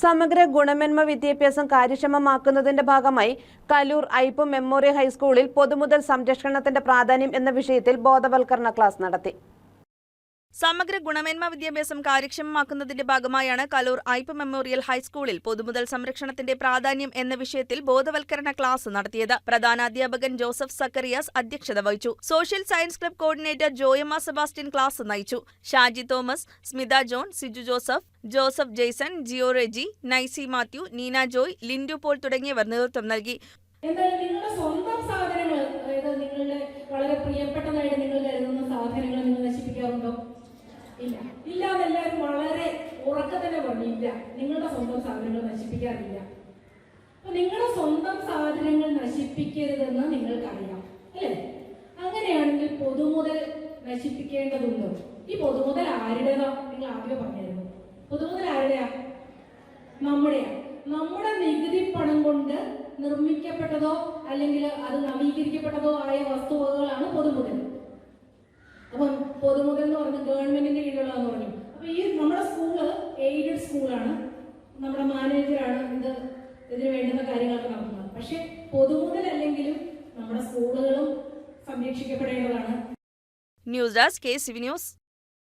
സമഗ്ര ഗുണമേന്മ വിദ്യാഭ്യാസം കാര്യക്ഷമമാക്കുന്നതിന്റെ ഭാഗമായി കലൂർ ഐപ്പ് മെമ്മോറിയൽ ഹൈസ്കൂളിൽ പൊതുമുതൽ സംരക്ഷണത്തിന്റെ പ്രാധാന്യം എന്ന വിഷയത്തിൽ ബോധവൽക്കരണ ക്ലാസ് നടത്തി. സമഗ്ര ഗുണമേന്മ വിദ്യാഭ്യാസം കാര്യക്ഷമമാക്കുന്നതിന്റെ ഭാഗമായാണ് കലൂർ ഐപ്പ് മെമ്മോറിയൽ ഹൈസ്കൂളിൽ പൊതുമുതൽ സംരക്ഷണത്തിന്റെ പ്രാധാന്യം എന്ന വിഷയത്തിൽ ബോധവൽക്കരണ ക്ലാസ് നടത്തിയത്. പ്രധാനാധ്യാപകൻ ജോസഫ് സക്കറിയാസ് അധ്യക്ഷത വഹിച്ചു. Social science club coordinator Joyamma Sebastian class നയിച്ചു. ഷാജി തോമസ്, സ്മിത ജോൺ, സിജു ജോസഫ്, ജോസഫ് ജെയ്സൺ, ജിയോ റെജി, നൈസി മാത്യു, നീന ജോയ്, ലിൻഡു പോൾ തുടങ്ങിയവർ നേതൃത്വം നൽകി. നിങ്ങളുടെ സ്വന്തം സാധനങ്ങൾ, അതായത് നിങ്ങളുടെ വളരെ പ്രിയപ്പെട്ടതായിട്ട് നിങ്ങൾ കരുതുന്ന സാധനങ്ങൾ നിങ്ങൾ നശിപ്പിക്കാറുണ്ടോ? ഇല്ല. ഇല്ലാതെല്ലാവരും വളരെ ഉറക്കത്തന്നെ പറഞ്ഞില്ല, നിങ്ങളുടെ സ്വന്തം സാധനങ്ങൾ നശിപ്പിക്കാറില്ല. അപ്പൊ നിങ്ങളുടെ സ്വന്തം സാധനങ്ങൾ നശിപ്പിക്കരുതെന്ന് നിങ്ങൾക്കറിയാം, അല്ലേ? അങ്ങനെയാണെങ്കിൽ പൊതുമുതൽ നശിപ്പിക്കേണ്ടതുണ്ടോ? ഈ പൊതുമുതൽ ആരുടേതാ? നിങ്ങൾ ആദ്യം പറഞ്ഞായിരുന്നു. പൊതുമുതൽ ആരുടെയാ? നമ്മുടെയാ. നമ്മുടെ നികുതി പണം കൊണ്ട് നിർമ്മിക്കപ്പെട്ടതോ അല്ലെങ്കിൽ അത് നവീകരിക്കപ്പെട്ടതോ ആയ വസ്തുവകകളാണ് പൊതുമുതൽ. അപ്പം പൊതുമുതൽ എന്ന് പറഞ്ഞാൽ ഗവൺമെന്റിന്റെ കീഴിലുള്ളതെന്ന് പറഞ്ഞു. അപ്പൊ ഈ നമ്മുടെ സ്കൂള് എയ്ഡഡ് സ്കൂളാണ്, നമ്മുടെ മാനേജറാണ് ഇതിന് വേണ്ടുന്ന കാര്യങ്ങളൊക്കെ നടത്തുന്നത്. പക്ഷെ പൊതുമുതൽ അല്ലെങ്കിലും നമ്മുടെ സ്കൂളുകളും സംരക്ഷിക്കപ്പെടേണ്ടതാണ്. News desk KCV news.